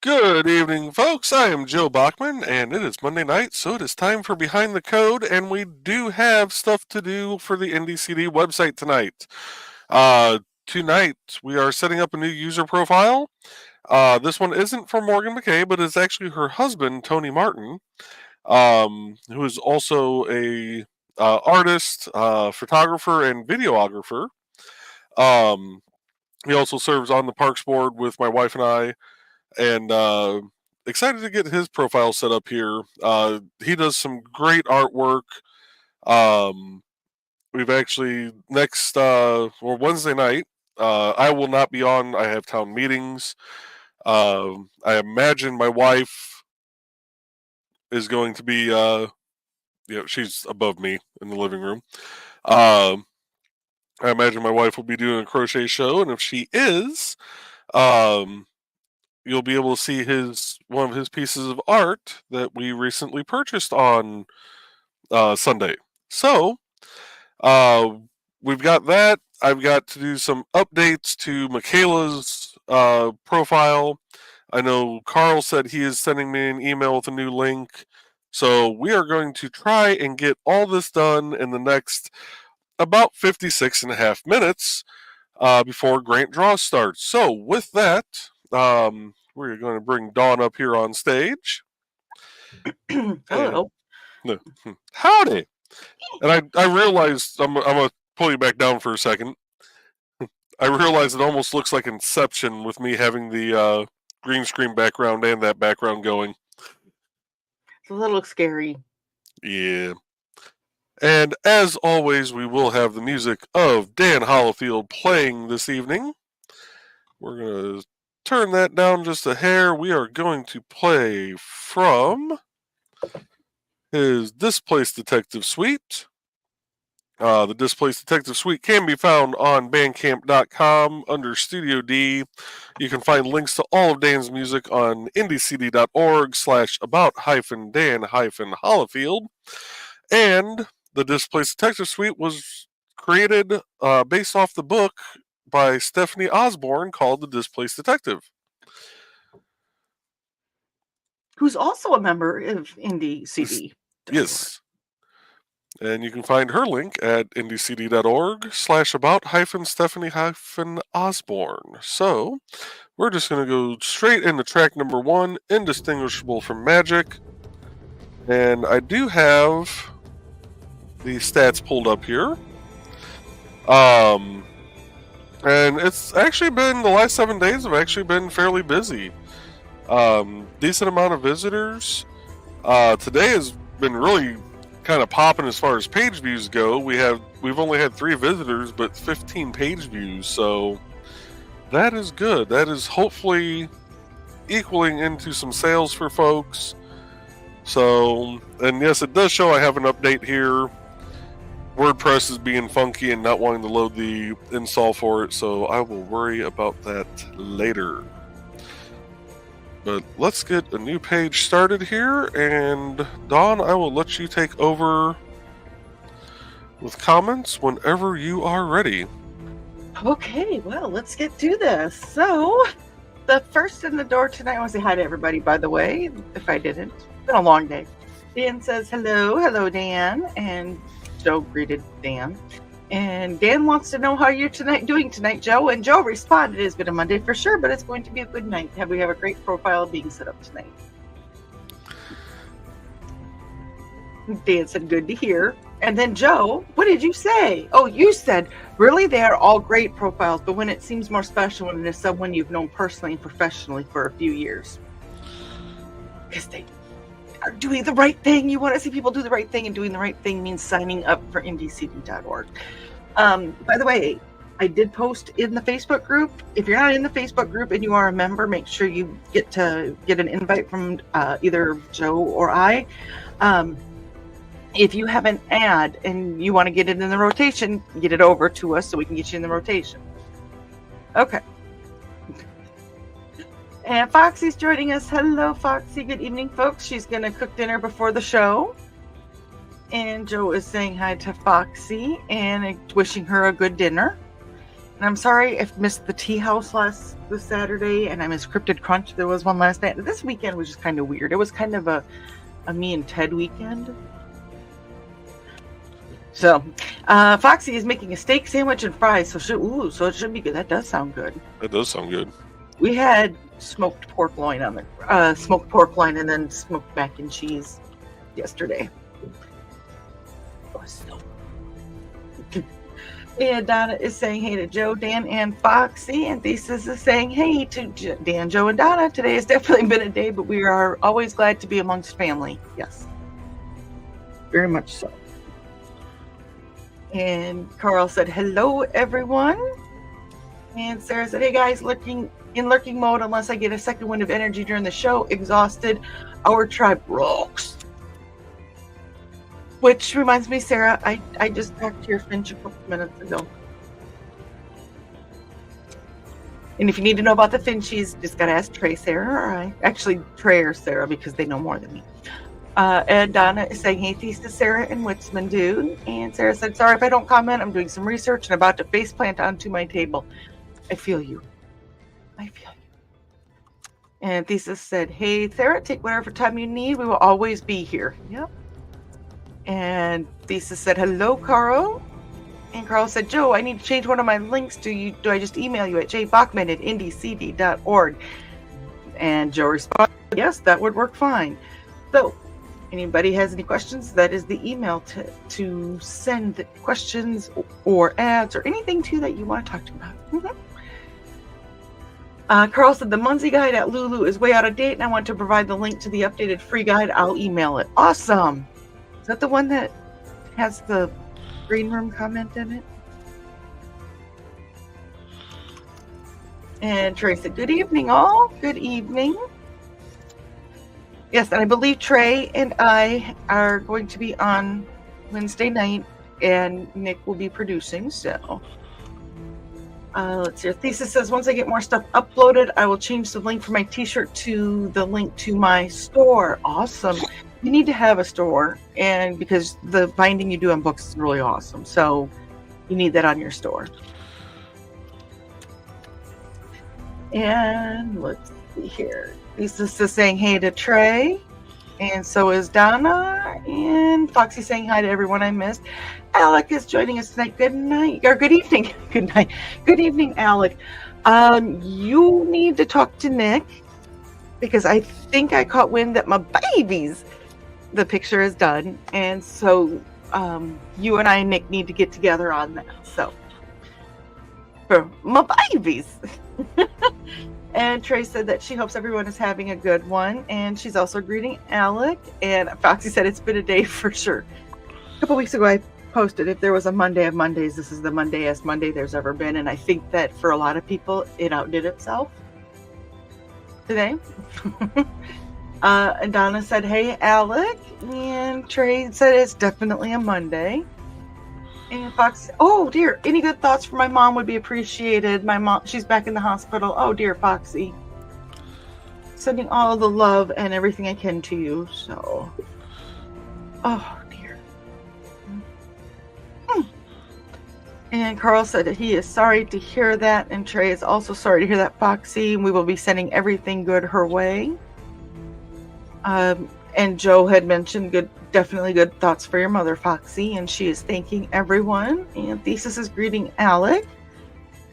Good evening, folks. I am Joe Bachman, and it is Monday night, so it is time for Behind the Code, and we do have stuff to do for the NDCD website tonight. Tonight, we are setting up a new user profile. This one isn't for Morgan McKay, but it's actually her husband, Tony Martin, who is also a artist, photographer, and videographer. He also serves on the Parks Board with my wife and I, and excited to get his profile set up here. He does some great artwork. We've actually Wednesday night. I will not be on. I have town meetings. I imagine my wife is going to be. She's above me in the living room. I imagine my wife will be doing a crochet show, and if she is, you'll be able to see one of his pieces of art that we recently purchased on Sunday. So we've got that. I've got to do some updates to Michaela's profile. I know Carl said he is sending me an email with a new link. So we are going to try and get all this done in the next about 56 and a half minutes before Grant Draw starts. So with that, we're going to bring Dawn up here on stage. Hello. Howdy. And I realized, I'm going to pull you back down for a second. I realized it almost looks like Inception with me having the green screen background and that background going. It's a little scary. Yeah. And as always, we will have the music of Dan Hollifield playing this evening. We're going to turn that down just a hair. We are going to play from his Displaced Detective Suite. The Displaced Detective Suite can be found on bandcamp.com under Studio D. You can find links to all of Dan's music on indiecd.org/about-Dan-Hollifield. And the Displaced Detective Suite was created based off the book by Stephanie Osborne called The Displaced Detective, who's also a member of IndieCD. Yes. And you can find her link at indiecd.org/about-Stephanie-Osborne. So we're just going to go straight into track number 1, Indistinguishable from Magic. And I do have the stats pulled up here. And it's actually been, the last 7 days have actually been fairly busy. Decent amount of visitors. Today has been really kind of popping as far as page views go. We've only had 3 visitors, but 15 page views, so that is good. That is hopefully equaling into some sales for folks. So, and yes, it does show I have an update here. WordPress is being funky and not wanting to load the install for it, so I will worry about that later. But let's get a new page started here, and Dawn, I will let you take over with comments whenever you are ready. Okay, well, let's get to this. So, the first in the door tonight, I want to say hi to everybody, by the way, if I didn't. It's been a long day. Dan says, hello, Dan, and Joe greeted Dan. And Dan wants to know how you're doing tonight, Joe. And Joe responded, it's been a Monday for sure, but it's going to be a good night. We have a great profile being set up tonight. Dan said, good to hear. And then Joe, what did you say? Oh, you said, really, they are all great profiles, but when it seems more special when it is someone you've known personally and professionally for a few years. Because they are doing the right thing. You want to see people do the right thing, and doing the right thing means signing up for indiecd.org. By the way, I did post in the Facebook group. If you're not in the Facebook group and you are a member, make sure you get an invite from either Joe or I. If you have an ad and you want to get it in the rotation, get it over to us so we can get you in the rotation. Okay. And Foxy's joining us. Hello, Foxy. Good evening, folks. She's going to cook dinner before the show. And Joe is saying hi to Foxy and wishing her a good dinner. And I'm sorry if missed the tea house this Saturday, and I missed Cryptid Crunch. There was one last night. This weekend was just kind of weird. It was kind of a me and Ted weekend. So, Foxy is making a steak sandwich and fries. So it should be good. That does sound good. That does sound good. We had smoked pork loin and then smoked mac and cheese yesterday. And Donna is saying hey to Joe, Dan, and Foxy. And Thesis is saying hey to Dan, Joe, and Donna. Today has definitely been a day, but we are always glad to be amongst family. Yes. Very much so. And Carl said hello, everyone. And Sarah said, hey guys, lurking mode unless I get a second wind of energy during the show. Exhausted. Our tribe rocks. Which reminds me, Sarah, I just talked to your Finch a couple minutes ago. And if you need to know about the Finchies, just got to ask Trey, Sarah, actually Trey or Sarah, because they know more than me. And Donna is saying, hey, Thesis, Sarah, and Witzman, dude. And Sarah said, sorry if I don't comment. I'm doing some research and about to faceplant onto my table. I feel you. And Thesis said, hey, Sarah, take whatever time you need. We will always be here. Yep. And Thesis said, hello, Carl. And Carl said, Joe, I need to change one of my links. Do I just email you at jbachman@indycd.org? And Joe responded, yes, that would work fine. So, anybody has any questions, that is the email to send the questions or ads or anything to that you want to talk to about. Carl said, the Munzie guide at Lulu is way out of date, and I want to provide the link to the updated free guide. I'll email it. Awesome. Is that the one that has the green room comment in it? And Trey said, good evening, all. Good evening. Yes, and I believe Trey and I are going to be on Wednesday night, and Nick will be producing, so... let's see. Thesis says, once I get more stuff uploaded, I will change the link for my t-shirt to the link to my store. Awesome. You need to have a store, and because the binding you do on books is really awesome, so you need that on your store. And let's see here. Thesis is saying hey to Trey, and so is Donna, and Foxy saying hi to everyone I missed. Alec is joining us tonight. Good night, or good evening. Good night. Good evening, Alec. You need to talk to Nick, because I think I caught wind that my the picture is done, and so you and I, Nick, need to get together on that. So, for my babies. And Trey said that she hopes everyone is having a good one, and she's also greeting Alec. And Foxy said it's been a day for sure. A couple weeks ago, I posted, if there was a Monday of Mondays, this is the Mondayest Monday there's ever been, and I think that for a lot of people, it outdid itself today. And Donna said, hey, Alec. And Trey said it's definitely a Monday. And Fox, oh dear, any good thoughts for my mom would be appreciated. My mom, she's back in the hospital. Oh dear, Foxy. Sending all the love and everything I can to you. So, oh dear. And Carl said that he is sorry to hear that. And Trey is also sorry to hear that, Foxy. We will be sending everything good her way. And Joe had mentioned definitely good thoughts for your mother, Foxy, and she is thanking everyone. And Thesis is greeting Alec,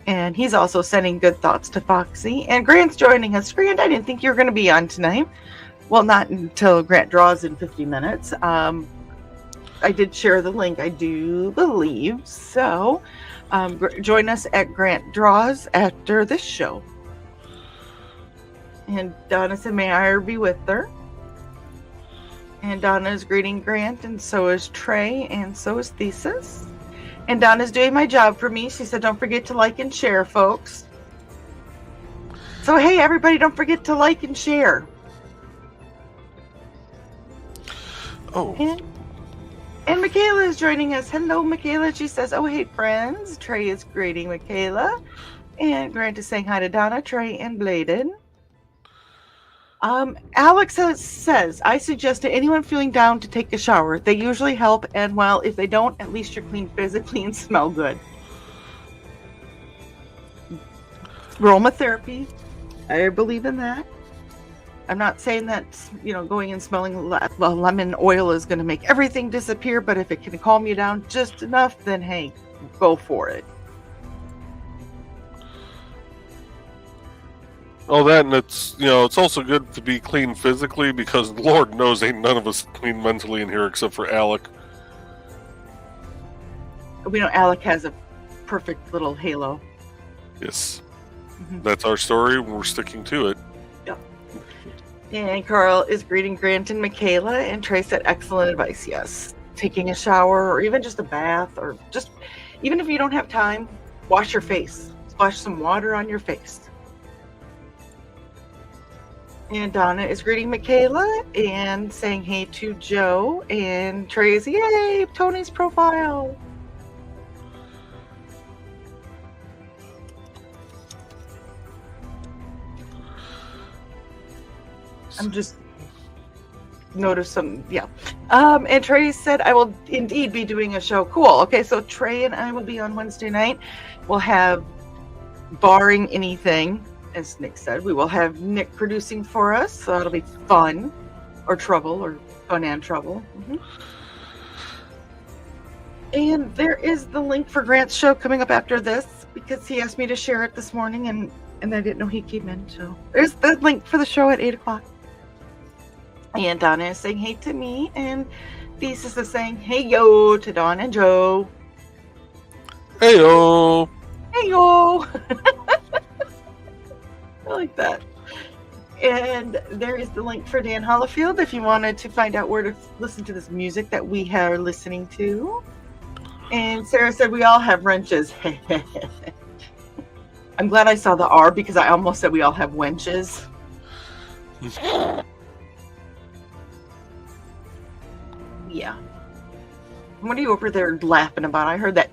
and he's also sending good thoughts to Foxy. And Grant's joining us. Grant, I didn't think you were going to be on tonight. Well, not until Grant draws in 50 minutes. I did share the link, I do believe. So join us at Grant Draws after this show. And Donna said, may I be with her? And Donna is greeting Grant, and so is Trey, and so is Thesis. And Donna's doing my job for me. She said, don't forget to like and share, folks. So, hey, everybody, don't forget to like and share. Oh. And Michaela is joining us. Hello, Michaela. She says, oh, hey, friends. Trey is greeting Michaela. And Grant is saying hi to Donna, Trey, and Bladed. Alex says, I suggest to anyone feeling down to take a shower. They usually help, and well, if they don't, at least you're clean physically and smell good. Aromatherapy. I believe in that. I'm not saying that, going and smelling lemon oil is going to make everything disappear, but if it can calm you down just enough, then hey, go for it. Oh, that, and it's also good to be clean physically, because Lord knows ain't none of us clean mentally in here except for Alec. We know Alec has a perfect little halo. Yes. Mm-hmm. That's our story, and we're sticking to it. Yep. And Carl is greeting Grant and Michaela, and Trey said excellent advice, yes. Taking a shower, or even just a bath, or just, even if you don't have time, wash your face. Splash some water on your face. And Donna is greeting Michaela and saying hey to Joe, and Trey is, yay, Tony's profile. I'm just noticed some, yeah. And Trey said, I will indeed be doing a show. Cool. Okay, so Trey and I will be on Wednesday night. We'll have, barring anything, as Nick said, we will have Nick producing for us. So it'll be fun, or trouble, or fun and trouble. Mm-hmm. And there is the link for Grant's show coming up after this, because he asked me to share it this morning, and I didn't know he came in. So there's the link for the show at 8 o'clock. And Donna is saying hey to me, and Thesis is saying hey yo to Dawn and Joe. Hey yo. Hey yo. I like that. And there is the link for Dan Hollifield if you wanted to find out where to listen to this music that we are listening to. And Sarah said we all have wrenches. I'm glad I saw the R, because I almost said we all have wenches. Yeah. What are you over there laughing about? I heard that.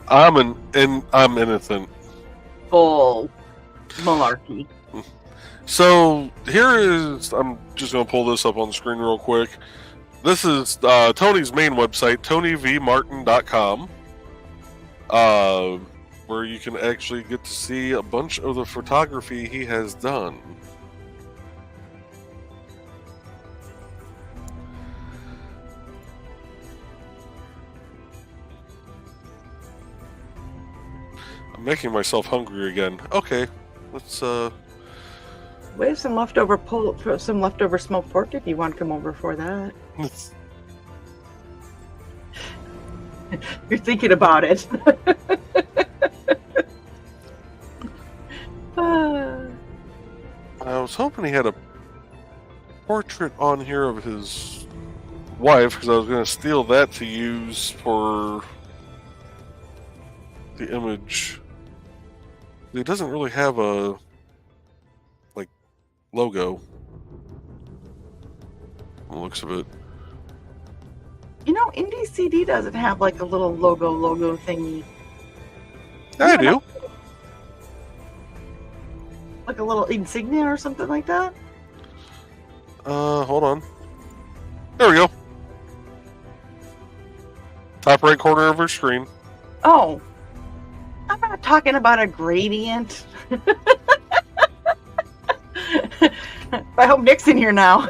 I'm innocent. Full malarkey. So here is, I'm just going to pull this up on the screen real quick. This is Tony's main website, TonyVMartin.com, where you can actually get to see a bunch of the photography he has done. I'm making myself hungry again. Okay, let's We have some leftover smoked pork if you want to come over for that. You're thinking about it. I was hoping he had a portrait on here of his wife, because I was going to steal that to use for the image. It doesn't really have a logo. The looks of it. Indie CD doesn't have like a little logo thingy. I do. Like a little insignia or something like that? Hold on. There we go. Top right corner of our screen. Oh. I'm not talking about a gradient. I hope Nick's in here now.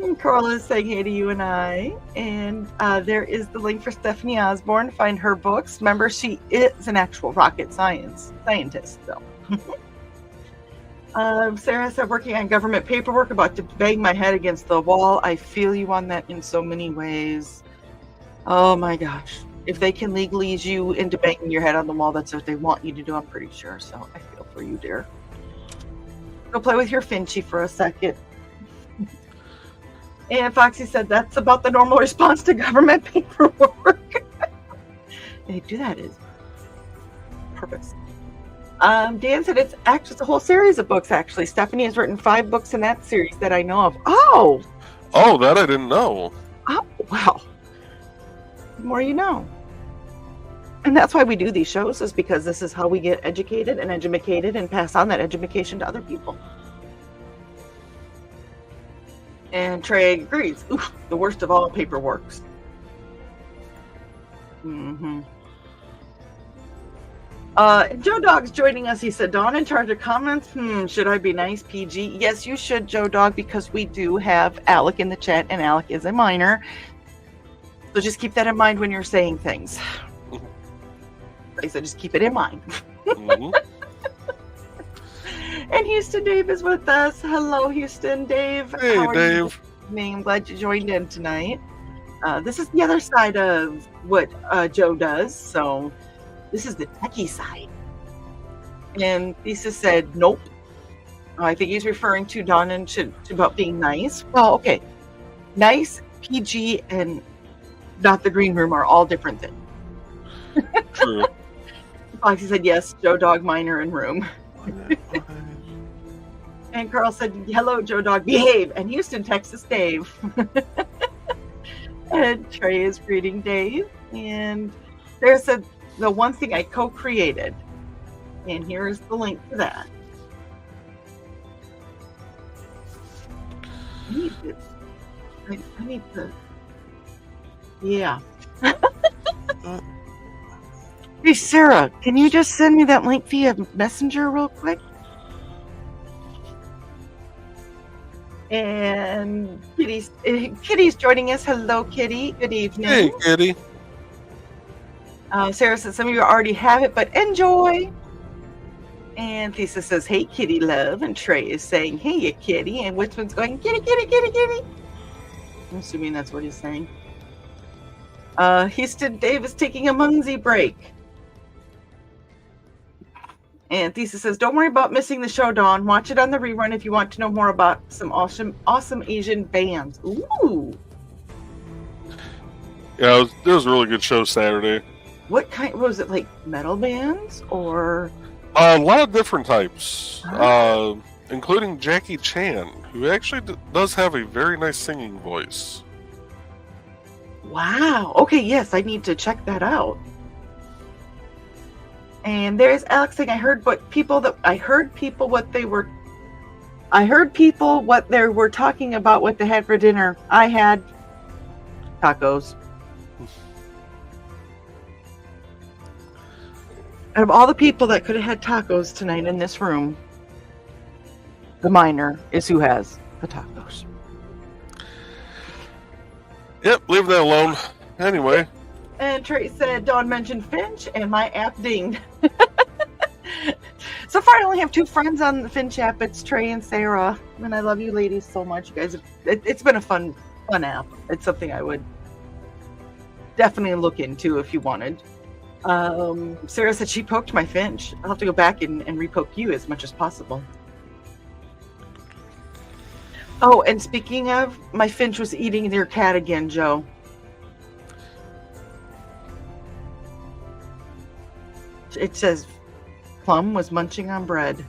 And Carla is saying hey to you and I. And there is the link for Stephanie Osborne to find her books. Remember, she is an actual rocket scientist, though. Sarah said, working on government paperwork, about to bang my head against the wall. I feel you on that in so many ways. Oh my gosh. If they can legally ease you into banging your head on the wall, that's what they want you to do, I'm pretty sure. So I feel for you, dear. Go play with your Finchy for a second. And Foxy said that's about the normal response to government paperwork. They do that is purpose. Dan said it's a whole series of books, actually. Stephanie has written 5 books in that series that I know of. Oh, that I didn't know. Oh, wow. The more you know. And that's why we do these shows, is because this is how we get educated and educated and pass on that education to other people. And Trey agrees. Oof, the worst of all paperworks. Mm-hmm. Joe Dog's joining us. He said, Dawn in charge of comments. Should I be nice, PG? Yes, you should, Joe Dog, because we do have Alec in the chat, and Alec is a minor. So just keep that in mind when you're saying things. I said, just keep it in mind. Mm-hmm. And Houston Dave is with us. Hello, Houston Dave. Hey, How are Dave. you? I'm glad you joined in tonight. This is the other side of what Joe does. So this is the techie side. And Lisa said, nope. I think he's referring to Dawn and to about being nice. Well, okay. Nice, PG, and not the green room are all different things. True. Foxy said, yes, Joe Dog, minor, and room. And Carl said, hello, Joe Dog, behave. And Houston, Texas, Dave. And Trey is greeting Dave. And there's the one thing I co-created. And here's the link to that. I need to. Yeah. Hey, Sarah, can you just send me that link via Messenger real quick? And Kitty's joining us. Hello, Kitty. Good evening. Hey, Kitty. Sarah says some of you already have it, but enjoy. And Lisa says, hey, Kitty love. And Trey is saying, hey, you kitty. And Whitman's going, kitty, kitty, kitty, kitty. I'm assuming that's what he's saying. Houston Dave is taking a Mungsy break. And Thesis says, don't worry about missing the show, Dawn. Watch it on the rerun if you want to know more about some awesome Asian bands. Ooh. Yeah, it was a really good show Saturday. What kind? Was it like metal bands or? A lot of different types, including Jackie Chan, who actually does have a very nice singing voice. Wow. Okay, yes, I need to check that out. And there's Alex saying, I heard people what they were talking about what they had for dinner. I had tacos. Out of all the people that could have had tacos tonight in this room, the minor is who has the tacos. Yep, leave that alone. Anyway. And Trey said, Dawn mentioned Finch, and my app dinged. So far, I only have 2 friends on the Finch app. It's Trey and Sarah. And I love you ladies so much. You guys, it's been a fun app. It's something I would definitely look into if you wanted. Sarah said she poked my Finch. I'll have to go back and repoke you as much as possible. Oh, and speaking of, my Finch was eating your cat again, Joe. It says Plum was munching on bread.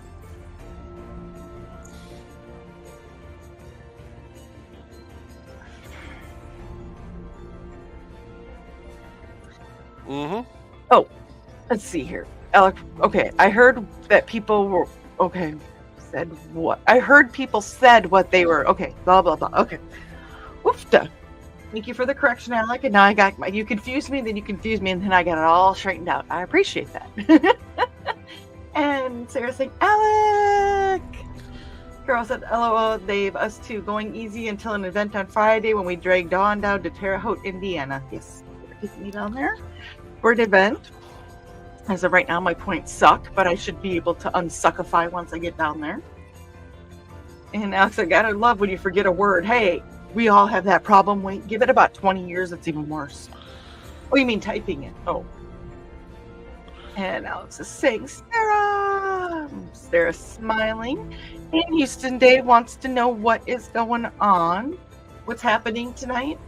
Mm-hmm. Oh, let's see here. Alec, okay, I heard that people were, okay, said what? I heard people said what they were, okay, blah, blah, blah, okay. Oofta. Thank you for the correction, Alec, and now I got, you confused me, then you confused me, and then I got it all straightened out. I appreciate that. And Sarah saying, Alec! Carol said, LOL, Dave, us too, going easy until an event on Friday when we dragged Dawn down to Terre Haute, Indiana. Yes, they're taking me down there for an event. As of right now, my points suck, but I should be able to unsuckify once I get down there. And Alex, I gotta love when you forget a word. Hey, we all have that problem. Wait, give it about 20 years, it's even worse. Oh, you mean typing it? Oh. And Alex is saying, Sarah! Sarah's smiling. And Houston Dave wants to know what is going on. What's happening tonight?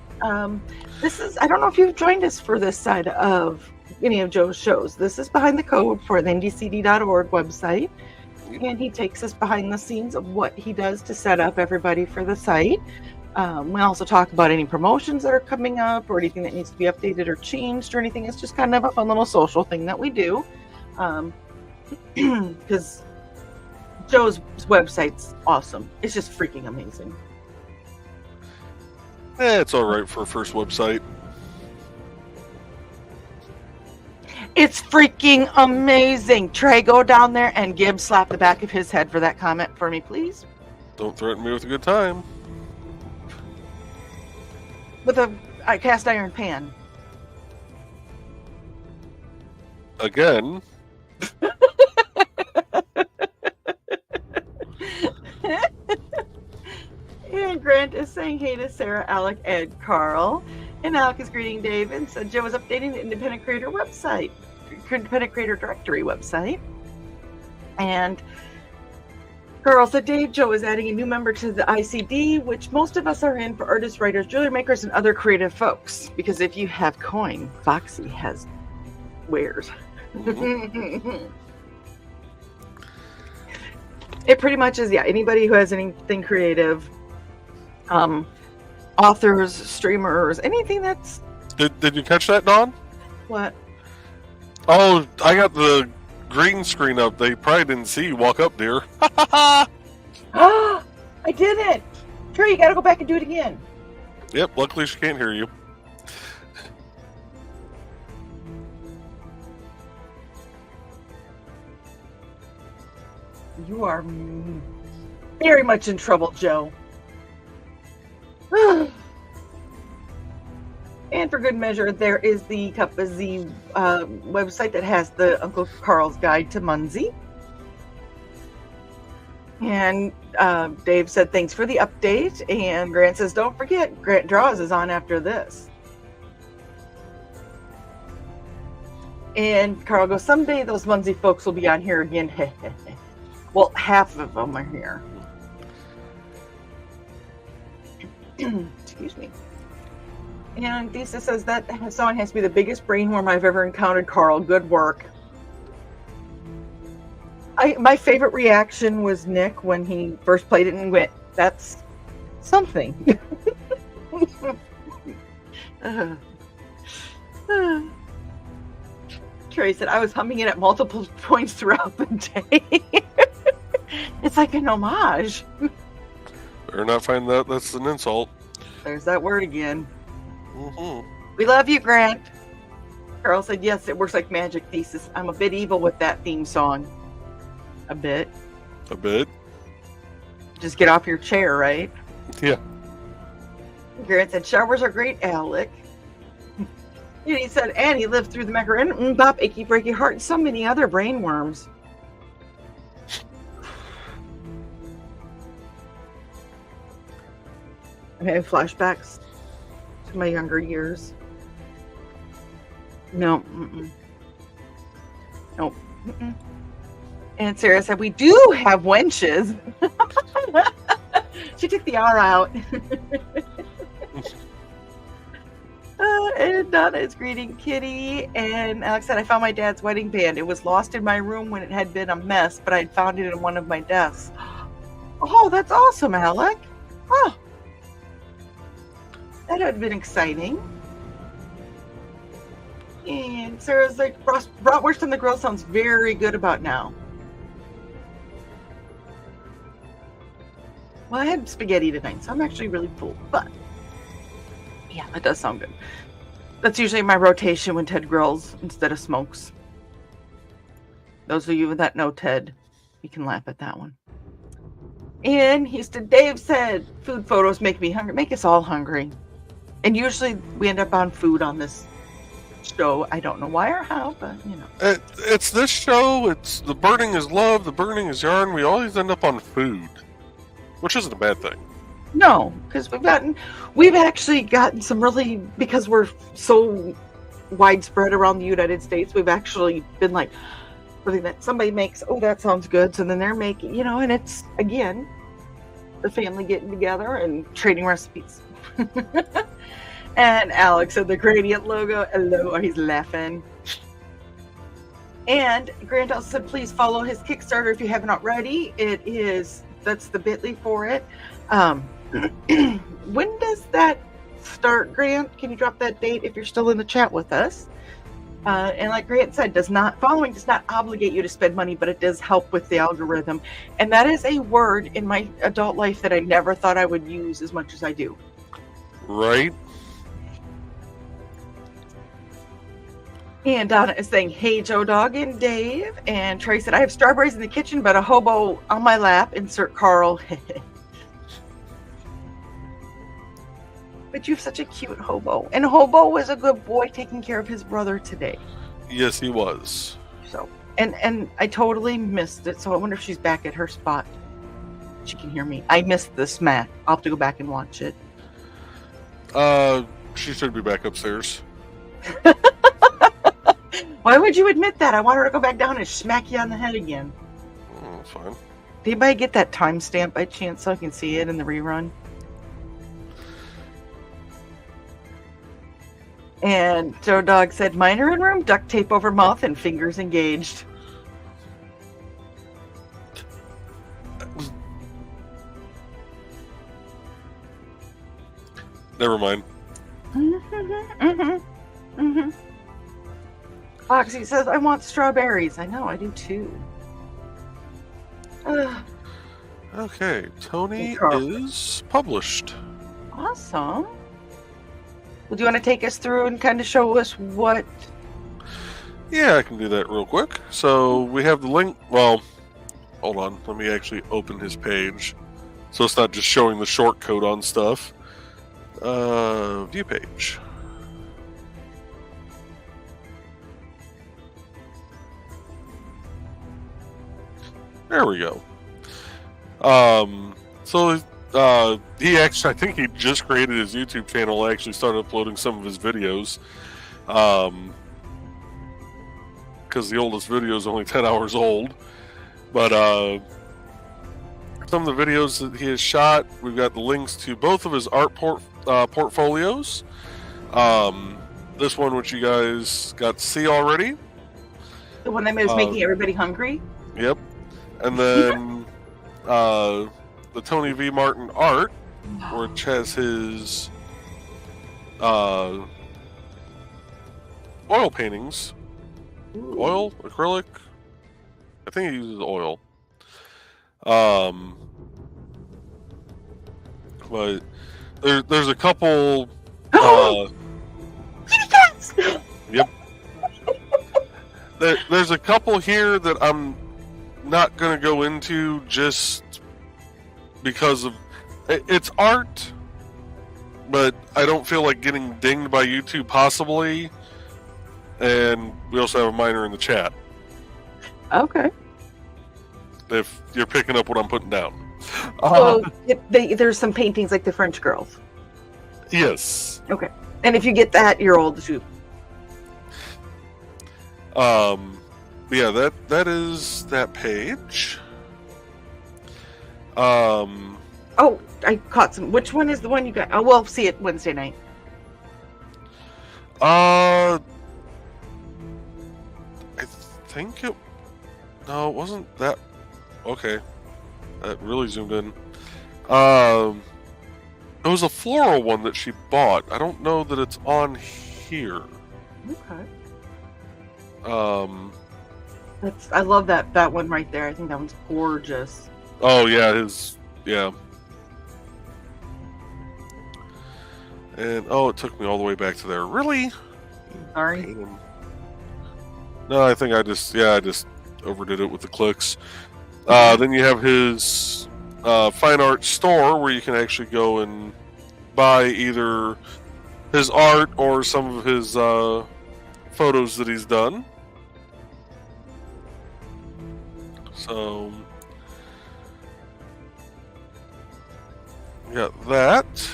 This is, I don't know if you've joined us for this side of any of Joe's shows. This is Behind the Code for the ndcd.org website. And he takes us behind the scenes of what he does to set up everybody for the site. We also talk about any promotions that are coming up or anything that needs to be updated or changed or anything. It's just kind of a fun little social thing that we do. Because Joe's website's awesome. It's just freaking amazing. It's all right for a first website. It's freaking amazing. Trey, go down there and Gibbs slap the back of his head for that comment for me, please. Don't threaten me with a good time. With a cast iron pan. Again. And Grant is saying hey to Sarah, Alec, and Carl. And Alec is greeting Dave and said Joe is updating the Independent Creator website, Independent Creator Directory website. And Carl said Dave, Joe is adding a new member to the ICD, which most of us are in for artists, writers, jewelry makers, and other creative folks. Because if you have coin, Foxy has wares. Mm-hmm. It pretty much is, yeah, anybody who has anything creative, authors, streamers, anything that's... Did you catch that, Dawn? What? Oh, I got the green screen up. They probably didn't see you walk up, dear. Ah, I did it! Trey, you gotta go back and do it again. Yep, luckily she can't hear you. You are very much in trouble, Joe. And for good measure, there is the Cup of Z website that has the Uncle Carl's Guide to Munzie. And Dave said, thanks for the update. And Grant says, don't forget, Grant Draws is on after this. And Carl goes, someday those Munzie folks will be on here again. Well, half of them are here. Excuse me. And Disa says that song has to be the biggest brainworm I've ever encountered, Carl. Good work. My favorite reaction was Nick when he first played it and went, that's something. Trey said, I was humming it at multiple points throughout the day. It's like an homage. Better not find that that's an insult. There's that word again. Mm-hmm. We love you, Grant. Carl said, yes, it works like magic, Thesis. I'm a bit evil with that theme song. A bit. A bit? Just get off your chair, right? Yeah. Grant said, showers are great, Alec. And he said, and he lived through the macaroni, bop, achy breaky heart, and so many other brainworms. I'm having flashbacks to my younger years. No. Nope. And Sarah said, we do have wenches. She took the R out. And Donna is greeting Kitty. And Alex said, I found my dad's wedding band. It was lost in my room when it had been a mess, but I'd found it in one of my desks. Oh, that's awesome, Alec. Oh. That would have been exciting. And Sarah's like, bratwurst on the grill sounds very good about now. Well, I had spaghetti tonight, so I'm actually really full. But, yeah, that does sound good. That's usually my rotation when Ted grills instead of smokes. Those of you that know Ted, you can laugh at that one. And Dave said, food photos make me hungry. Make us all hungry. And usually we end up on food on this show. I don't know why or how, but you know. It's this show. It's the burning is love. The burning is yarn. We always end up on food, which isn't a bad thing. No, because we've actually gotten some really, because we're so widespread around the United States, we've actually been like, something that somebody makes, oh, that sounds good. So then they're making, you know, and it's, again, the family getting together and trading recipes. And Alex said the Gradient logo, hello, or he's laughing. And Grant also said, please follow his Kickstarter if you haven't already. That's the bit.ly for it. When does that start, Grant? Can you drop that date if you're still in the chat with us? And like Grant said, following does not obligate you to spend money, but it does help with the algorithm. And that is a word in my adult life that I never thought I would use as much as I do. Right? And Donna is saying, "Hey, Joe Dog and Dave." And Trey said, "I have strawberries in the kitchen, but a hobo on my lap." Insert Carl. But you have such a cute hobo. And Hobo was a good boy taking care of his brother today. Yes, he was. So, and I totally missed it. So I wonder if she's back at her spot. She can hear me. I missed this, Matt. I'll have to go back and watch it. She should be back upstairs. Why would you admit that? I want her to go back down and smack you on the head again. Oh, fine. Did anybody get that timestamp by chance so I can see it in the rerun? And Joe Dog said, "Mine are in room, duct tape over mouth and fingers engaged." Never mind. Foxy says, "I want strawberries." I know, I do too. Okay, Tony is published. Awesome. Well, do you want to take us through and kind of show us what? Yeah, I can do that real quick. So we have the link. Well, hold on. Let me actually open his page, so it's not just showing the short code on stuff. View page. There we go. So he actually, I think he just created his YouTube channel. Actually started uploading some of his videos. Because the oldest video is only 10 hours old. But some of the videos that he has shot, we've got the links to both of his art portfolios. This one, which you guys got to see already. The one that was making everybody hungry? Yep. And then the Tony V. Martin art, which has his oil paintings. Ooh. Oil? Acrylic? I think he uses oil. But there's a couple. Yep. There's a couple here that I'm not going to go into just because of it's art, but I don't feel like getting dinged by YouTube possibly. And we also have a minor in the chat. Okay. If you're picking up what I'm putting down. So there's some paintings like the French girls. Yes. Okay. And if you get that, you're old too. Yeah, that is that page. Oh, I caught some. Which one is the one you got? Oh, we'll see it Wednesday night. I think it. No, it wasn't that. Okay, that really zoomed in. It was a floral one that she bought. I don't know that it's on here. Okay. I love that one right there. I think that one's gorgeous. Oh yeah, yeah. And it took me all the way back to there. Really? Sorry. No, I think I just overdid it with the clicks. Then you have his fine art store where you can actually go and buy either his art or some of his photos that he's done. So we got that.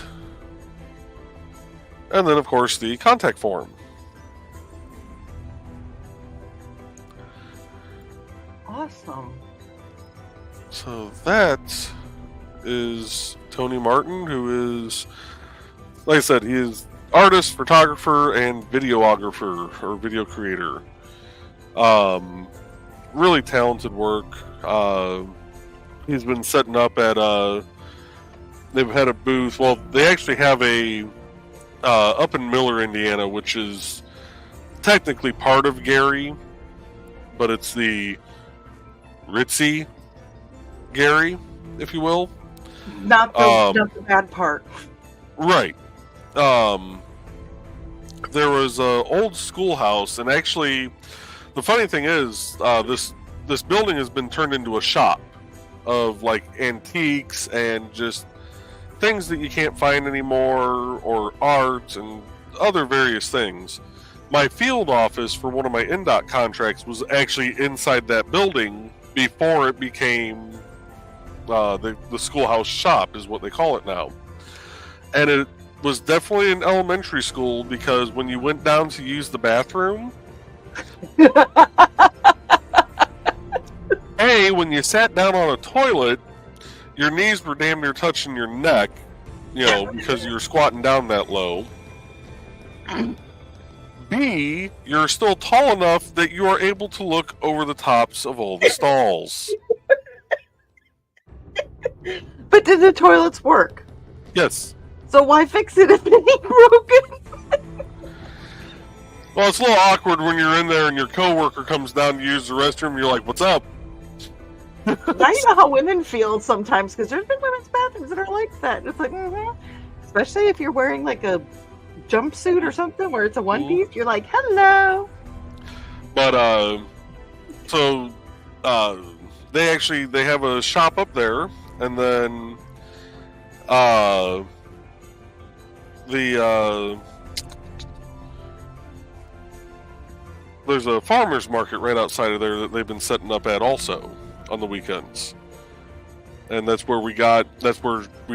And then, of course, the contact form. Awesome. So that is Tony Martin, who is, like I said, he is artist, photographer, and videographer, or video creator. Really talented work. He's been setting up at, they've had a booth. Well, they actually have a, up in Miller, Indiana, which is technically part of Gary, but it's the ritzy Gary, if you will. Not the bad part. Right. there was a old schoolhouse, and actually, the funny thing is, this building has been turned into a shop of like antiques and just things that you can't find anymore, or art and other various things. My field office for one of my NDOT contracts was actually inside that building before it became the schoolhouse shop, is what they call it now. And it was definitely an elementary school, because when you went down to use the bathroom, when you sat down on a toilet, your knees were damn near touching your neck, because you were squatting down that low. B, you're still tall enough that you are able to look over the tops of all the stalls. But did the toilets work? Yes. So why fix it if it ain't broken? Well, it's a little awkward when you're in there and your coworker comes down to use the restroom and you're like, what's up? Now you know how women feel sometimes, because there's been women's bathrooms that are like that. It's like, especially if you're wearing like a jumpsuit or something where it's a one piece, you're like, hello. But so they have a shop up there, and then there's a farmer's market right outside of there that they've been setting up at also on the weekends, and that's where we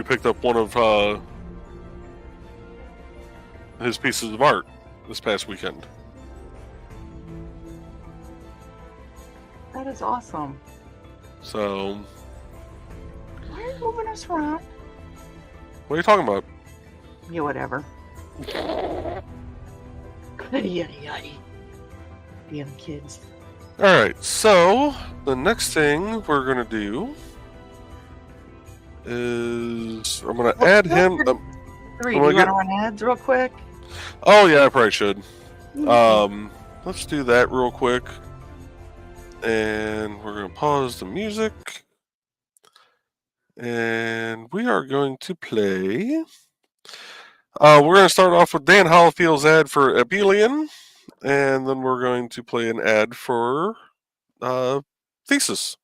picked up one of his pieces of art this past weekend. That is awesome. So, why are you moving us around? what are you talking about? Yeah, whatever. Yay. Damn kids. Alright, so the next thing we're going to do is I'm going to add him. Do you want to run ads real quick? Oh, yeah, I probably should. Let's do that real quick. And we're going to pause the music. And we are going to play. We're going to start off with Dan Hollifield's ad for Abelian. And then we're going to play an ad for Thesis.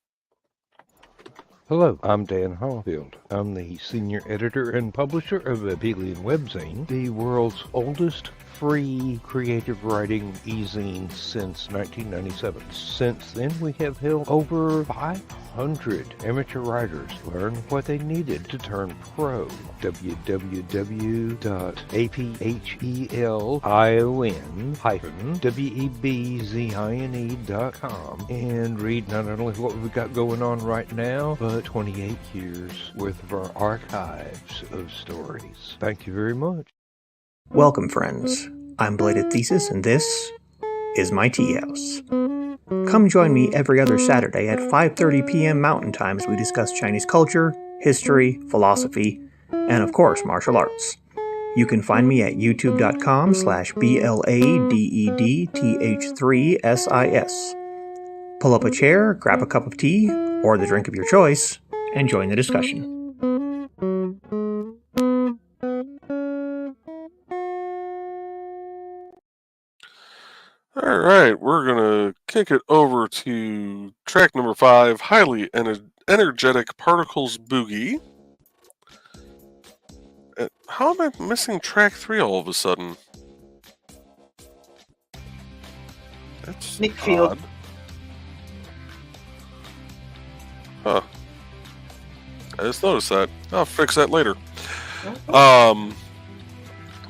Hello, I'm Dan Hollifield. I'm the senior editor and publisher of Abelian Webzine, the world's oldest free creative writing e-zine since 1997. Since then, we have helped over 500 amateur writers learn what they needed to turn pro. www.aphelion-webzine.com and read not only what we've got going on right now, but 28 years worth of our archives of stories. Thank you very much. Welcome, friends. I'm Bladed Thesis, and this is my tea house. Come join me every other Saturday at 5:30 p.m. Mountain Time as we discuss Chinese culture, history, philosophy, and of course, martial arts. You can find me at youtube.com/BLADEDTH3SIS. Pull up a chair, grab a cup of tea, or the drink of your choice, and join the discussion. Alright, we're going to kick it over to track number 5, Highly Energetic Particles Boogie. How am I missing track 3 all of a sudden? That's Nick Field. odd. Huh. I just noticed that. I'll fix that later.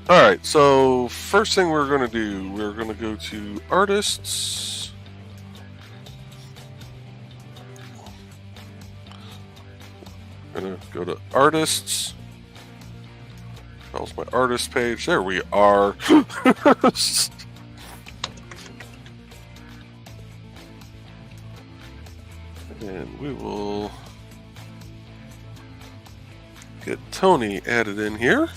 Alright, so first thing we're going to do, we're going to go to artists. I'm going to go to artists. How's my artist page? There we are. And we will get Tony added in here.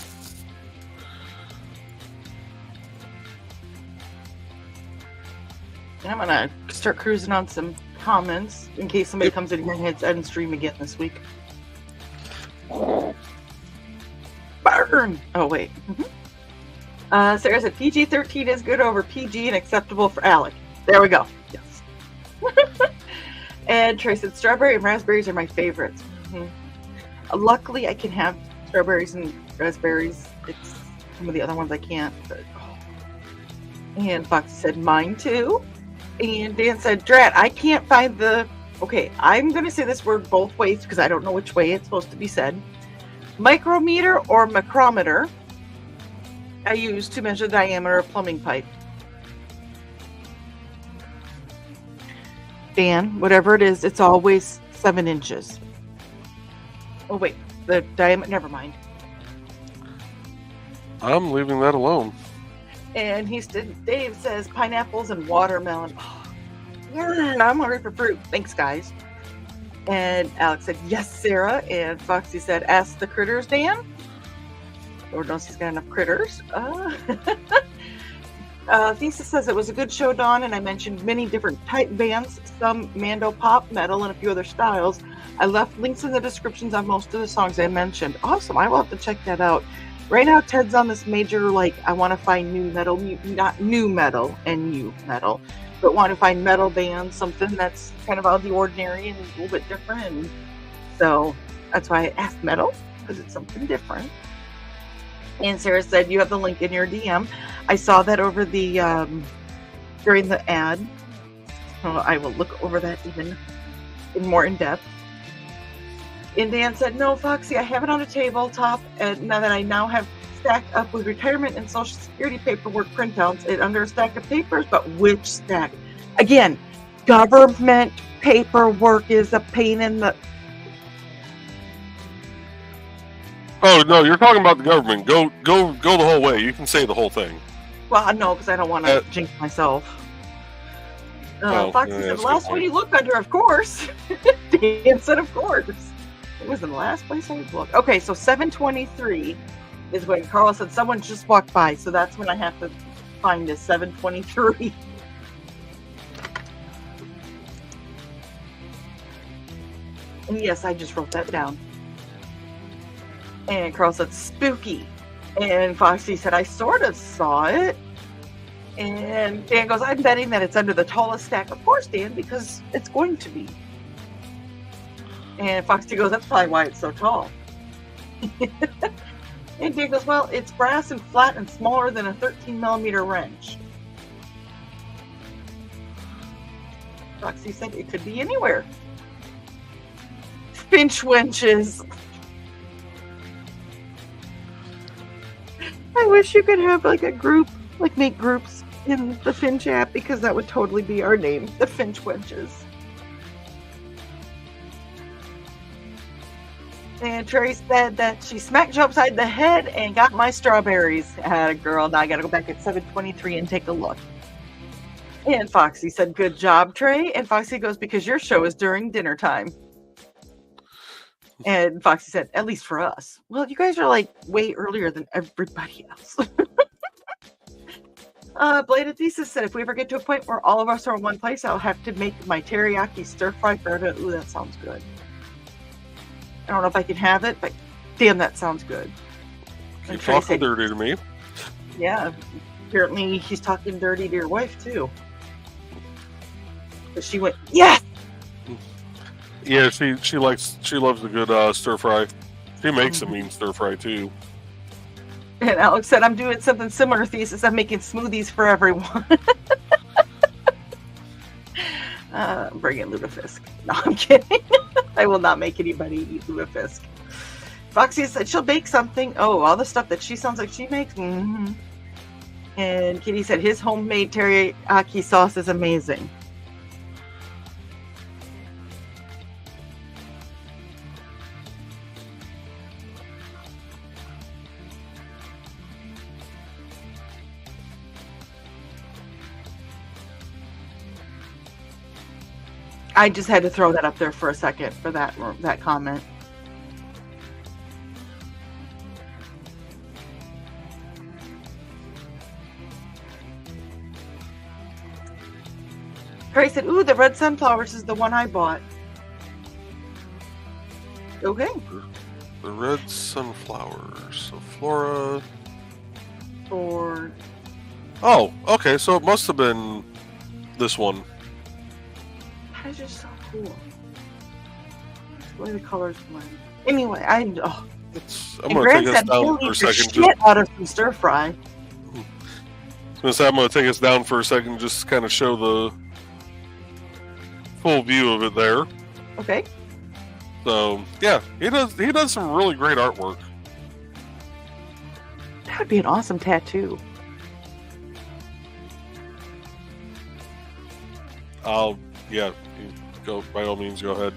I'm gonna start cruising on some comments in case somebody comes in here and hits end stream again this week. Burn! Oh wait. Sarah said PG-13 is good over PG and acceptable for Alec. There we go. Yes. And Trey said strawberry and raspberries are my favorites. Luckily, I can have strawberries and raspberries. It's some of the other ones I can't. But, And Foxy said mine too. And Dan said, Drat, I can't find the... Okay, I'm going to say this word both ways because I don't know which way it's supposed to be said. Micrometer or micrometer I use to measure the diameter of plumbing pipe. Dan, whatever it is, it's always 7 inches. Oh, wait, the diameter, never mind. I'm leaving that alone. And Dave says pineapples and watermelon. I'm hungry for fruit. Thanks, guys. And Alex said, yes, Sarah. And Foxy said, ask the critters, Dan. Lord knows he's got enough critters. Thesis says it was a good show, Dawn, and I mentioned many different type bands, some Mando pop, metal, and a few other styles. I left links in the descriptions on most of the songs I mentioned. Awesome. I will have to check that out. Right now, Ted's on this major, I want to find new metal, not new metal and new metal, but want to find metal bands, something that's kind of out of the ordinary and a little bit different. And so that's why I asked metal, because it's something different. And Sarah said, you have the link in your DM. I saw that over the, during the ad. So I will look over that even more in depth. And Dan said, no, Foxy, I have it on a tabletop. And now that I have stacked up with retirement and Social Security paperwork printouts, it under a stack of papers, but which stack? Again, government paperwork is a pain in the... Oh no, you're talking about the government. Go the whole way. You can say the whole thing. Well, no, because I don't want to jinx myself. Foxy said, the last one you looked under, of course. Dan said, of course. It was in the last place I would look. Okay, so 7:23 is when Carl said someone just walked by, so that's when I have to find is 7:23. And yes, I just wrote that down. And Carl said, spooky. And Foxy said, I sort of saw it. And Dan goes, I'm betting that it's under the tallest stack. Of course, Dan, because it's going to be. And Foxy goes, that's probably why it's so tall. And Dan goes, well, it's brass and flat and smaller than a 13mm wrench. Foxy said, it could be anywhere. Finch wenches. I wish you could have a group, make groups in the Finch app, because that would totally be our name, the Finch Wenches. And Trey said that she smacked you upside the head and got my strawberries. Girl, now I gotta go back at 7:23 and take a look. And Foxy said, good job, Trey. And Foxy goes, because your show is during dinner time. And Foxy said, at least for us. Well, you guys are way earlier than everybody else. Bladed Thesis said, if we ever get to a point where all of us are in one place, I'll have to make my teriyaki stir fry for it. Ooh, that sounds good. I don't know if I can have it, but damn, that sounds good. You're talking dirty to me. Yeah, apparently he's talking dirty to your wife too. But she went, yes! Yeah, she loves a good stir fry. She makes a mean stir fry too. And Alex said, I'm doing something similar, Thesis. I'm making smoothies for everyone. Bring in Ludafisk. No, I'm kidding. I will not make anybody eat Ludafisk. Foxy said she'll bake something. Oh, all the stuff that she sounds like she makes. Mm-hmm. And Kitty said his homemade teriyaki sauce is amazing. I just had to throw that up there for a second for that comment. Trey said, ooh, the red sunflowers is the one I bought. Okay. The red sunflowers. So Flora. or Oh, okay. So it must have been this one. that is just so cool. The way the colors blend. Anyway, I'm I'm and gonna Grant take us said down he'll for a eat the second. shit out of some stir fry. I'm gonna take us down for a second, just kind of show the full view of it there. Okay. So yeah, he does some really great artwork. That would be an awesome tattoo. Yeah, you go by all means, go ahead.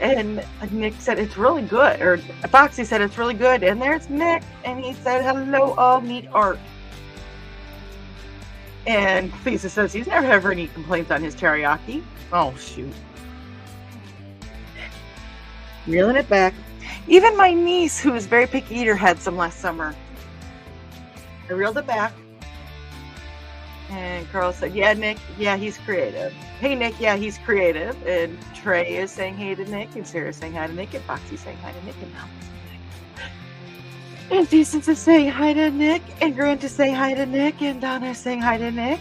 And Nick said it's really good, or Foxy said it's really good, and there's Nick, and he said, hello, all neat art. And Lisa says he's never had any complaints on his teriyaki. Oh, shoot. Reeling it back. Even my niece, who is a very picky eater, had some last summer. I reeled it back. And Carl said, yeah, Nick, yeah, he's creative. Hey, Nick, yeah, he's creative. And Trey is saying hey to Nick, and Sarah's saying hi to Nick, and Foxy's saying hi to Nick, and Mel is saying hi to Nick. And Decent is saying hi to Nick, and Grant is saying hi to Nick, and Donna is saying hi to Nick.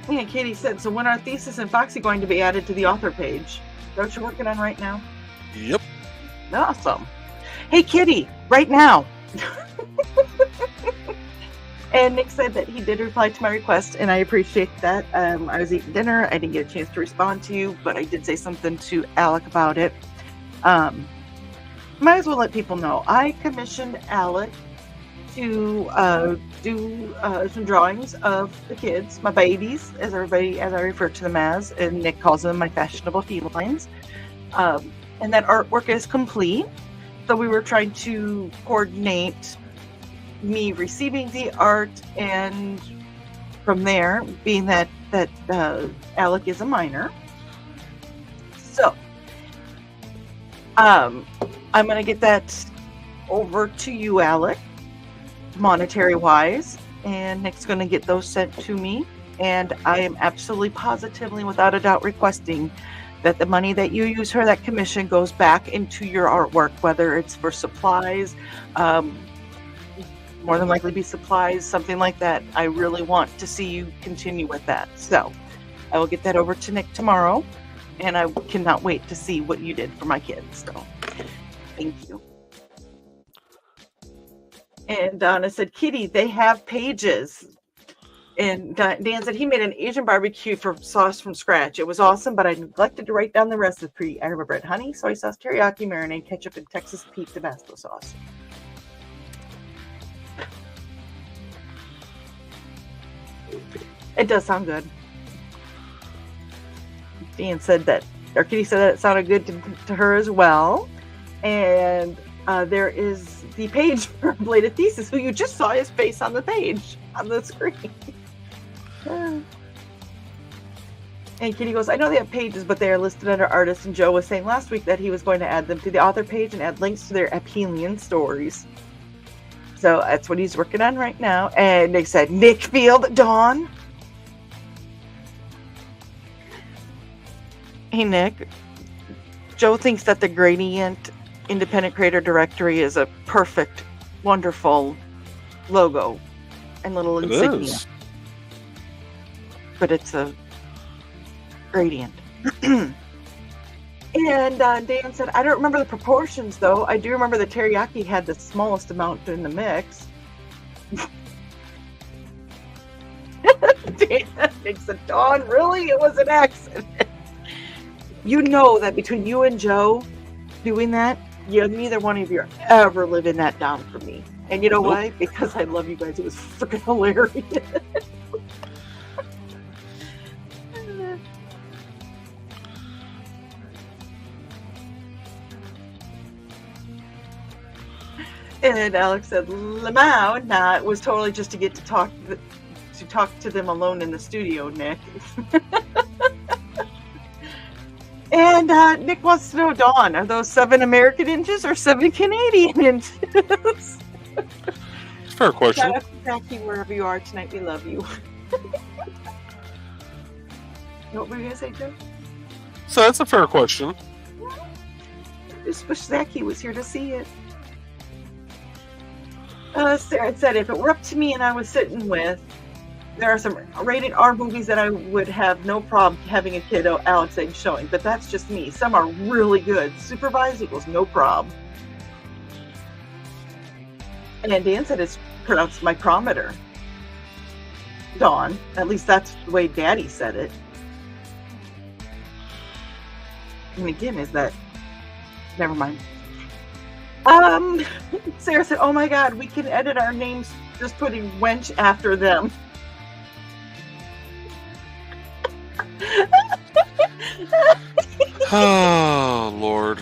And Katie said, so when are Thesis and Foxy going to be added to the author page? Is that what you're working on right now? Yep. Awesome. Hey, Kitty, right now. And Nick said that he did reply to my request, and I appreciate that. I was eating dinner. I didn't get a chance to respond to you, but I did say something to Alec about it. Might as well let people know. I commissioned Alec to do some drawings of the kids, my babies, as I refer to them as, and Nick calls them my fashionable felines. And that artwork is complete. So we were trying to coordinate me receiving the art, and from there, being that Alec is a minor, so I'm gonna get that over to you, Alec, monetary wise, and Nick's gonna get those sent to me, and I am absolutely positively, without a doubt, requesting that the money that you use for that commission goes back into your artwork, whether it's for supplies, more than likely be supplies, something like that. I really want to see you continue with that. So I will get that over to Nick tomorrow, and I cannot wait to see what you did for my kids. So thank you. And Donna said, Kitty, they have pages. And Dan said he made an Asian barbecue for sauce from scratch. It was awesome, but I neglected to write down the recipe. I remember it: honey, soy sauce, teriyaki, marinade, ketchup, and Texas Pete Tabasco sauce. It does sound good. Dan said that, or Kitty said that it sounded good to her as well. And there is the page for Bladed Thesis, who you just saw his face on the page, on the screen. And Kitty goes, I know they have pages, but they are listed under artists. And Joe was saying last week that he was going to add them to the author page and add links to their Apelian stories. So that's what he's working on right now. And Nick said, Nick Field, Dawn. Hey, Nick. Joe thinks that the Gradient Independent Creator Directory is a perfect, wonderful logo and little insignia. Is. But it's a gradient. And Dan said, I don't remember the proportions, though. I do remember the teriyaki had the smallest amount in the mix. Dan said, Dawn, really? It was an accident. You know that between you and Joe doing that, neither one of you are ever living that down for me. And you know why? Because I love you guys. It was freaking hilarious. And Alex said, Lamau, it was totally just to get to talk to them alone in the studio, Nick. And Nick wants to know, Dawn, are those 7 American inches or 7 Canadian inches? Fair question. Shout out to Jackie, wherever you are tonight. We love you. What were you going to say, Joe? So that's a fair question. Just wish Zachy was here to see it. Sarah said, if it were up to me and I was sitting with, there are some rated R movies that I would have no problem having a kid Alex Egg showing, but that's just me. Some are really good. Supervised equals no problem. And Dan said it's pronounced micrometer. Dawn. At least that's the way Daddy said it. And again, is that... Never mind. Sarah said, oh my god, we can edit our names just putting wench after them. Oh, Lord.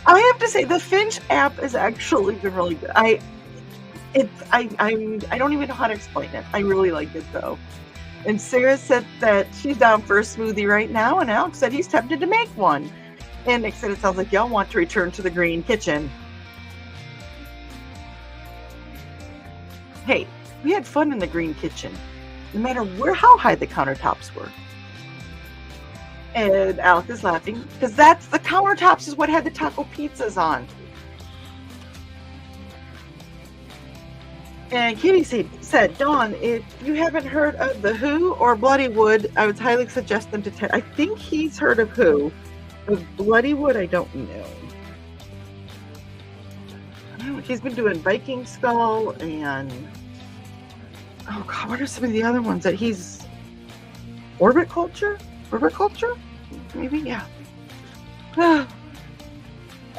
I have to say, the Finch app is actually really good. I don't even know how to explain it. I really like it though. And Sarah said that she's down for a smoothie right now, and Alex said he's tempted to make one. And Nick said it sounds like y'all want to return to the green kitchen. Hey, we had fun in the green kitchen, no matter how high the countertops were. And Alex is laughing because the countertops is what had the taco pizzas on. And Kitty said, Dawn, if you haven't heard of The Who or Bloodywood, I would highly suggest them to I think he's heard of Who. Of Bloodywood, I don't know. He's been doing Viking Skull and... Oh, God, what are some of the other ones that he's... Orbit Culture? Maybe, yeah.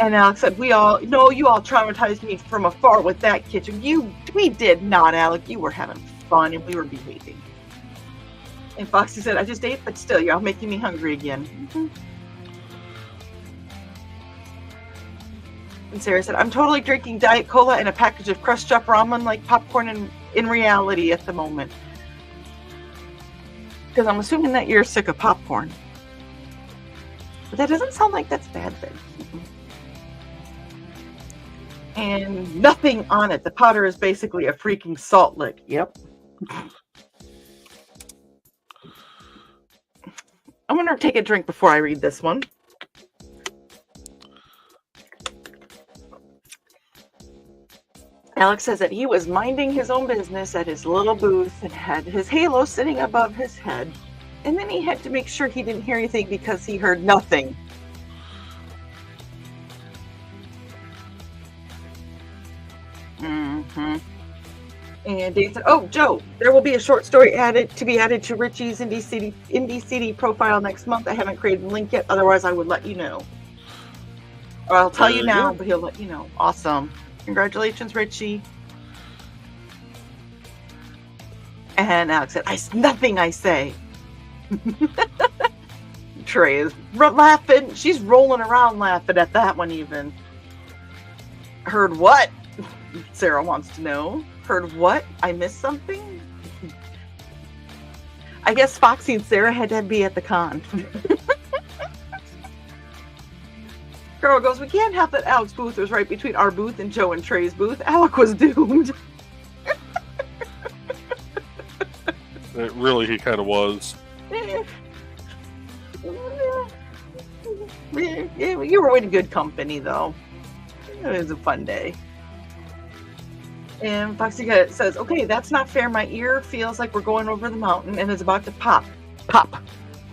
And Alex said, you all traumatized me from afar with that kitchen. We did not, Alec. You were having fun and we were behaving. And Foxy said, I just ate, but still, y'all making me hungry again. Mm-hmm. And Sarah said, I'm totally drinking Diet Cola and a package of Crust Chop Ramen like popcorn in reality at the moment. Because I'm assuming that you're sick of popcorn. But that doesn't sound like that's bad then. And nothing on it. The powder is basically a freaking salt lick. Yep. I'm going to take a drink before I read this one. Alex says that he was minding his own business at his little booth and had his halo sitting above his head. And then he had to make sure he didn't hear anything because he heard nothing. Mm-hmm. And Dave said, oh, Joe, there will be a short story added to Richie's Indie CD profile next month. I haven't created a link yet. Otherwise, I would let you know. Or I'll tell you now, but he'll let you know. Awesome. Congratulations, Richie. And Alex said, nothing I say. Trey is laughing. She's rolling around laughing at that one even. Heard what? Sarah wants to know. Heard what? I missed something? I guess Foxy and Sarah had to be at the con. Carol goes, we can't have that Alex booth was right between our booth and Joe and Trey's booth. Alec was doomed. Really, he kind of was. Yeah, you were in good company, though. It was a fun day. And Foxy says, okay, that's not fair. My ear feels like we're going over the mountain and it's about to pop. Pop. I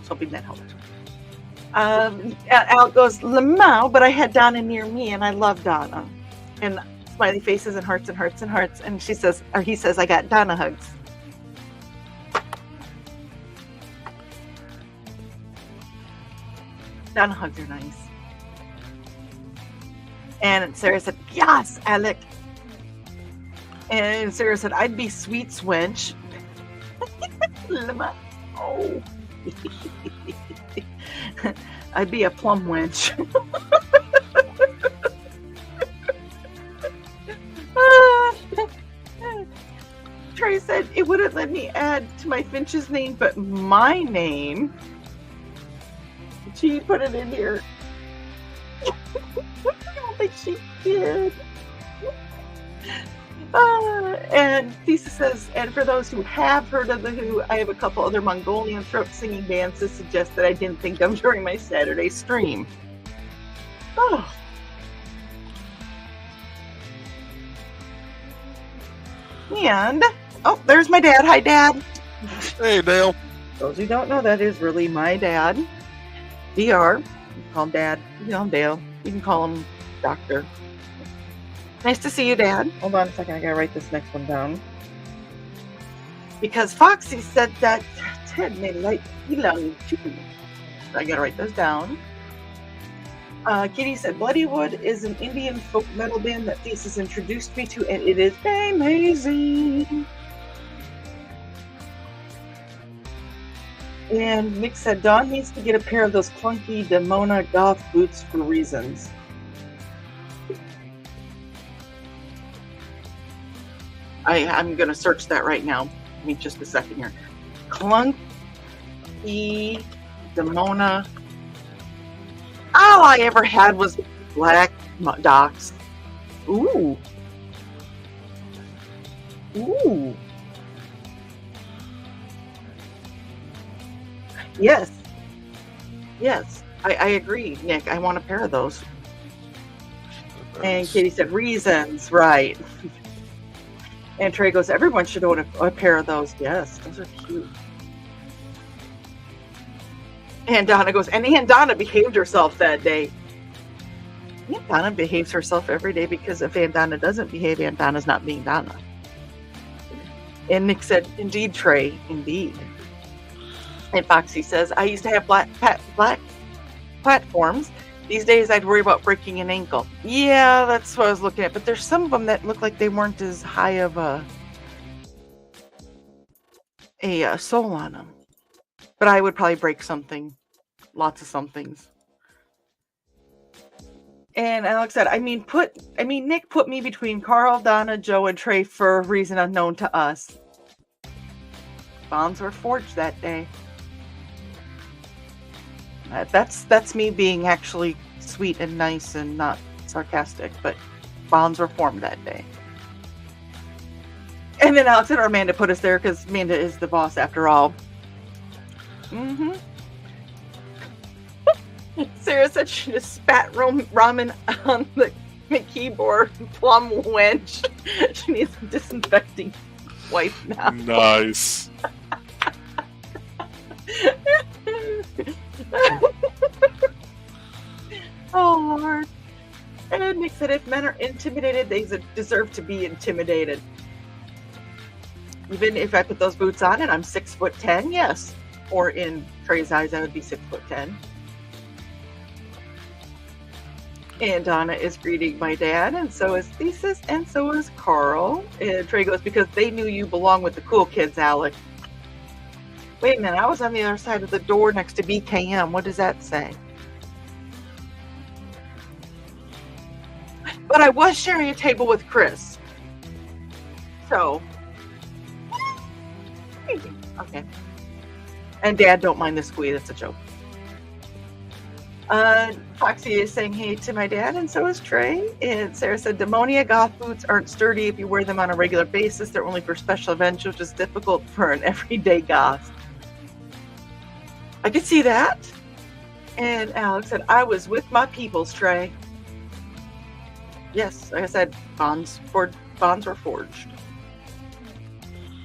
was hoping that helped. Alec goes, Lamau, but I had Donna near me and I love Donna. And smiley faces and hearts and hearts and hearts. And he says, I got Donna hugs. Donna hugs are nice. And Sarah said, yes, Alec. And Sarah said, I'd be sweet wench. Oh. I'd be a plum wench. Trey said, it wouldn't let me add to my Finch's name, but my name. She put it in here. I don't think she did. And Lisa says, and for those who have heard of The Who, I have a couple other Mongolian throat singing bands to suggest that I didn't think of during my Saturday stream. Oh. And, oh, there's my dad. Hi, Dad. Hey, Dale. Those who don't know, that is really my dad. DR. You can call him Dad. You can call him Dale. You can call him Doctor. Nice to see you, Dad. Hold on a second. I gotta write this next one down. Because Foxy said that Ted may like Elon too. I gotta write those down. Kitty said Bloodywood is an Indian folk metal band that Thesis introduced me to, and it is amazing. And Nick said Dawn needs to get a pair of those clunky Demona goth boots for reasons. I'm going to search that right now. Give me just a second here. Clunky Demona. All I ever had was black docs. Ooh. Ooh. Yes. Yes. I agree, Nick. I want a pair of those. And Katie said reasons. Right. And Trey goes, everyone should own a pair of those. Yes, those are cute. And Donna goes, and Aunt Donna behaved herself that day. Aunt Donna behaves herself every day because if Aunt Donna doesn't behave, Aunt Donna's not being Donna. And Nick said, indeed, Trey, indeed. And Foxy says, I used to have black platforms. These days, I'd worry about breaking an ankle. Yeah, that's what I was looking at. But there's some of them that look like they weren't as high of a sole on them. But I would probably break something. Lots of somethings. And Alex said, Nick put me between Carl, Donna, Joe, and Trey for a reason unknown to us. Bonds were forged that day. That's me being actually sweet and nice and not sarcastic, but bonds were formed that day. And then Alex and Amanda put us there because Amanda is the boss after all. Mm-hmm. Sarah said she just spat ramen on the keyboard. Plum wench. She needs a disinfecting wipe now. Nice. Oh Lord. And Nick said if men are intimidated, they deserve to be intimidated. Even if I put those boots on and I'm 6'10", yes. Or in Trey's eyes, I would be 6'10". And Donna is greeting my dad, and so is Thesis, and so is Carl. And Trey goes, because they knew you belong with the cool kids, Alec. Wait a minute, I was on the other side of the door next to BKM. What does that say? But I was sharing a table with Chris. So. Okay. And Dad, don't mind the squeak. That's a joke. Foxy is saying hey to my dad, and so is Trey. And Sarah said, Demonia goth boots aren't sturdy if you wear them on a regular basis. They're only for special events, which is difficult for an everyday goth. I could see that. And Alex said, I was with my peoples, Trey. Yes, like I said, bonds were forged.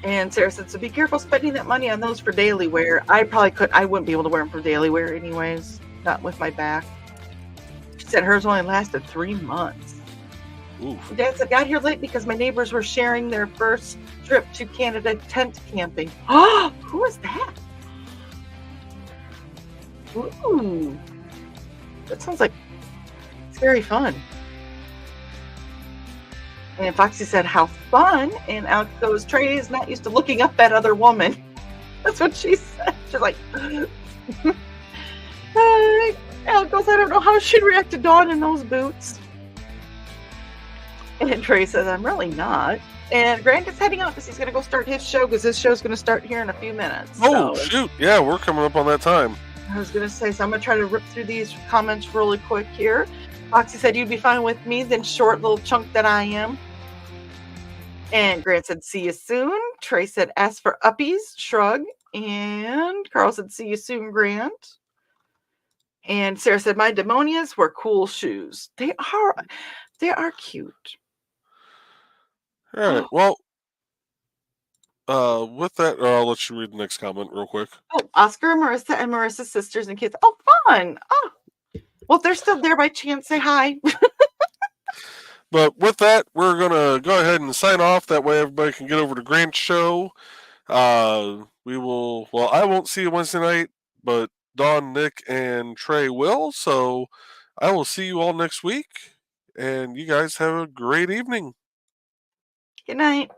And Sarah said, so be careful spending that money on those for daily wear. I wouldn't be able to wear them for daily wear anyways. Not with my back. She said hers only lasted 3 months. Ooh. Dad said, got here late because my neighbors were sharing their first trip to Canada tent camping. Oh, who is that? Ooh. That sounds like it's very fun. And Foxy said, how fun. And Alex goes, Trey is not used to looking up at other women. That's what she said. She's like, Alex goes, I don't know how she'd react to Dawn in those boots. And Trey says, I'm really not. And Grant is heading out because he's going to go start his show because his show's going to start here in a few minutes. Oh, shoot. Yeah, we're coming up on that time. I was going to say, so I'm going to try to rip through these comments really quick here. Foxy said, you'd be fine with me, then short little chunk that I am. And Grant said, see you soon. Trey said, ask for uppies, shrug. And Carl said, see you soon, Grant. And Sarah said, my demonias were cool shoes. They are cute. All right. Well, with that, I'll let you read the next comment real quick. Oh, Oscar and Marissa's sisters and kids. Oh, fun. Oh, well, if they're still there by chance, say hi. But with that, we're gonna go ahead and sign off. That way, everybody can get over to Grant's show. We will. Well, I won't see you Wednesday night, but Dawn, Nick, and Trey will. So I will see you all next week, and you guys have a great evening. Good night.